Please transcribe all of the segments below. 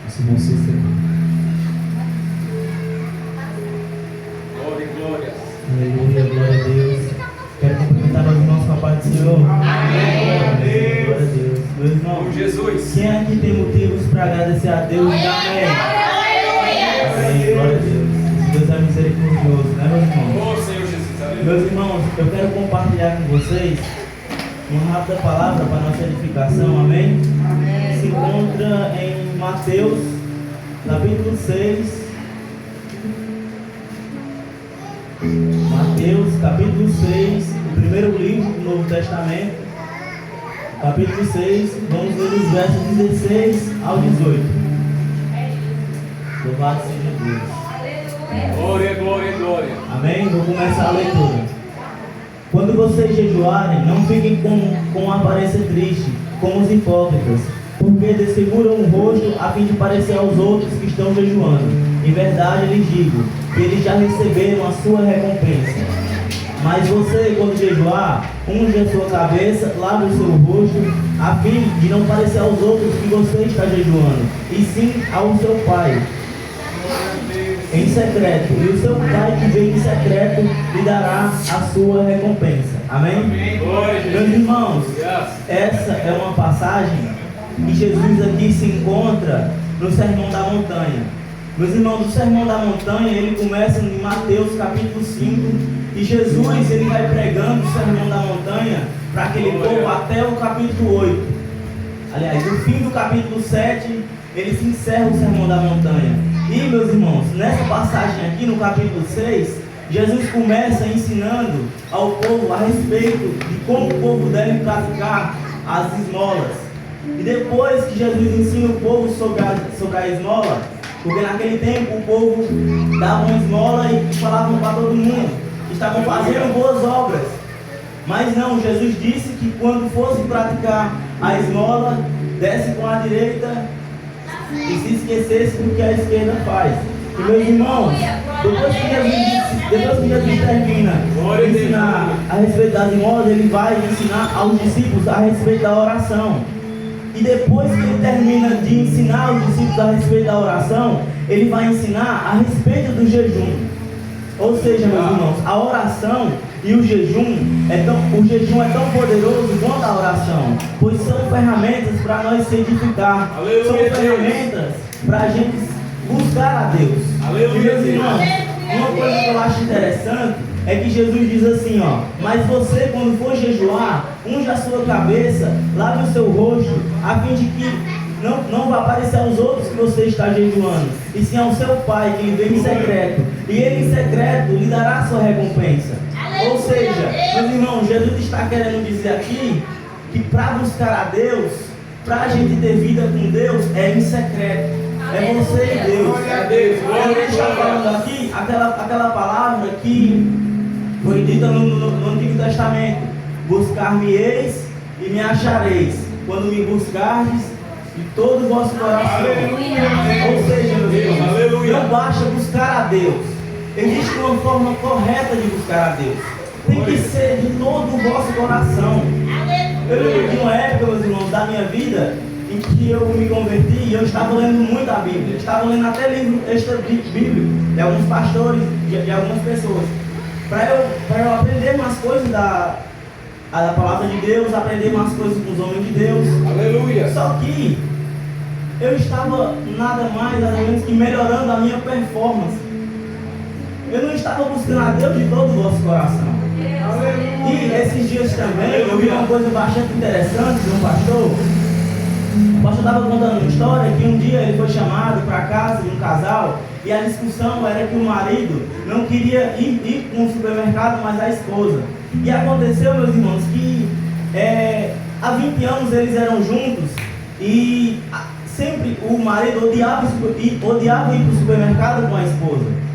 Esse bom sistema. Glória, glória. Aleluia, glória a Deus. Quero cumprimentar meus irmãos com a paz do Senhor. Amém. Glória a Deus. Meus irmãos, Por Jesus. quem aqui tem motivos para agradecer a Deus? Amém. Amém. Glória a Deus. Deus é misericordioso, né, meus irmãos? Oh, Senhor Jesus. Aleluia. Meus irmãos, eu quero compartilhar com vocês uma rápida palavra para nossa edificação, amém? Amém. Se encontra em Mateus, capítulo 6. Mateus, capítulo 6, o primeiro livro do Novo Testamento, capítulo 6, vamos ler os versos 16 ao 18. Louvado seja Deus. Glória, glória, glória. Amém? Vou começar a leitura. Quando vocês jejuarem, não fiquem com aparência triste, como os hipócritas, porque desfiguram o rosto a fim de parecer aos outros que estão jejuando. Em verdade lhes digo que eles já receberam a sua recompensa. Mas você, quando jejuar, unge a sua cabeça, lave o seu rosto, a fim de não parecer aos outros que você está jejuando, e sim ao seu Pai em secreto, e o seu Pai que vem em secreto lhe dará a sua recompensa. Amém? Amém. Glória a Meus Jesus. irmãos, essa é uma passagem que Jesus aqui se encontra no Sermão da Montanha. Meus irmãos, o Sermão da Montanha, ele começa em Mateus capítulo 5, e Jesus, ele vai pregando o Sermão da Montanha para aquele povo até o capítulo 8. Aliás, no fim do capítulo 7, ele se encerra o Sermão da Montanha. E, meus irmãos, nessa passagem aqui, no capítulo 6, Jesus começa ensinando ao povo a respeito de como o povo deve praticar as esmolas. E depois que Jesus ensina o povo sobre a esmola, porque naquele tempo o povo dava uma esmola e falavam para todo mundo que estavam fazendo boas obras. Mas não, Jesus disse que quando fosse praticar a esmola, desse com a direita e se esquecesse do que a esquerda faz. E, meus irmãos, depois que Jesus termina de ensinar a respeito das esmolas, ele vai ensinar aos discípulos a respeito da oração. E depois que ele termina de ensinar os discípulos a respeito da oração, ele vai ensinar a respeito do jejum. Ou seja, meus irmãos, a oração e o jejum é tão poderoso quanto a oração, pois são ferramentas para nós se edificar. Aleluia, são ferramentas para a gente buscar a Deus. Aleluia, E, meus irmãos, uma coisa que eu acho interessante é que Jesus diz assim, ó: mas você, quando for jejuar, unge a sua cabeça, lave o seu rosto, a fim de que não vai aparecer aos outros que você está jejuando, e sim ao seu Pai que lhe vem em secreto, e ele em secreto lhe dará a sua recompensa. Ou seja, meus irmãos, Jesus está querendo dizer aqui que para buscar a Deus, para a gente ter vida com Deus, é em secreto. É você e Deus. Glória a Deus. Ele está falando aqui aquela palavra que foi dita no Antigo Testamento: buscar-me-eis e me achareis, quando me buscardes de todo o vosso coração. Ou seja, meus irmãos, não basta buscar a Deus. Existe uma forma correta de buscar a Deus. Tem que ser de todo o vosso coração. Eu lembro de uma época, meus irmãos, da minha vida, em que eu me converti e eu estava lendo muito a Bíblia. Eu estava lendo até livro extra bíblico de alguns pastores, de algumas pessoas, para eu aprender mais coisas da palavra de Deus, aprender mais coisas com os homens de Deus. Aleluia. Só que eu estava nada mais, nada menos que melhorando a minha performance. Eu não estava buscando a Deus de todo o vosso coração. E esses dias também eu vi uma coisa bastante interessante de um pastor. O pastor estava contando uma história que um dia ele foi chamado para a casa de um casal, e a discussão era que o marido não queria ir com o supermercado, mas a esposa. E aconteceu, meus irmãos, que há 20 anos eles eram juntos, e sempre o marido odiava ir para o supermercado com a esposa.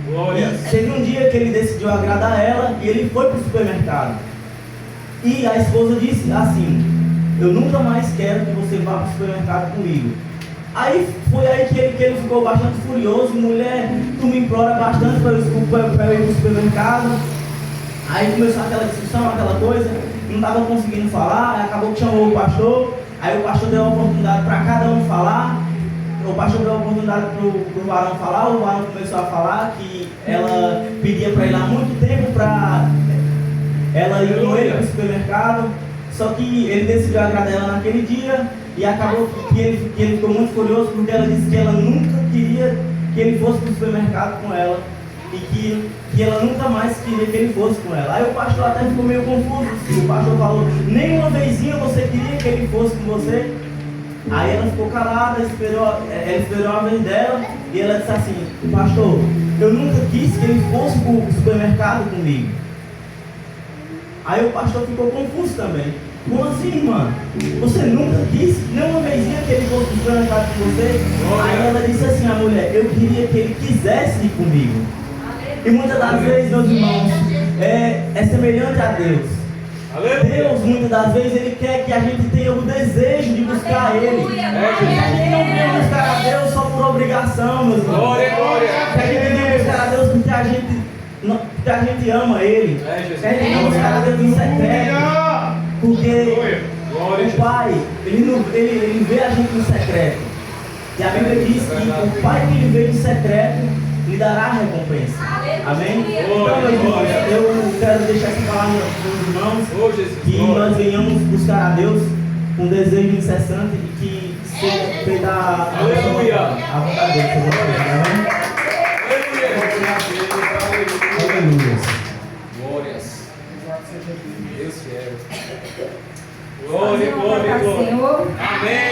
Glória. E teve um dia que ele decidiu agradar ela e ele foi para o supermercado. E a esposa disse assim: eu nunca mais quero que você vá para o supermercado comigo. Aí foi aí que ele ficou bastante furioso: mulher, tu me implora bastante para eu ir para o supermercado. Aí começou aquela discussão, aquela coisa, não estava conseguindo falar, acabou que chamou o pastor. Aí o pastor deu a oportunidade para cada um falar. O pastor deu oportunidade pro varão falar, o varão começou a falar que ela pedia para ir lá há muito tempo para ela ir com ele no supermercado, só que ele decidiu agradar ela naquele dia e acabou que ele ficou muito furioso porque ela disse que ela nunca queria que ele fosse para o supermercado com ela e que ela nunca mais queria que ele fosse com ela. Aí o pastor até ficou meio confuso. O pastor falou: nenhuma vezinha você queria que ele fosse com você? Aí ela ficou calada, ela esperou a vez dela e ela disse assim: pastor, eu nunca quis que ele fosse para o supermercado comigo. Aí o pastor ficou confuso também. Como assim, irmã? Você nunca quis nenhuma vezinha que ele fosse para o supermercado com você? Aí ela disse assim: a mulher, eu queria que ele quisesse ir comigo. E muitas das vezes, meus irmãos, é semelhante a Deus. Deus, muitas das vezes, Ele quer que a gente tenha o desejo de buscar Ele. Que a gente não venha buscar a Deus só por obrigação, meus irmãos. Glória, glória. Que a gente venha buscar a Deus porque a gente ama Ele. Que a gente venha buscar a Deus em secreto. Porque o Pai, ele vê a gente no secreto. E a Bíblia diz que o Pai que ele vê em secreto lhe dará a recompensa. Amém? Então, meus irmãos, eu quero deixar essa palavra para os irmãos, que nós venhamos buscar a Deus com desejo incessante e que seja feita a vontade dele. Amém? Aleluia. Glórias. Deus quer. Glória, glória, glória. Amém.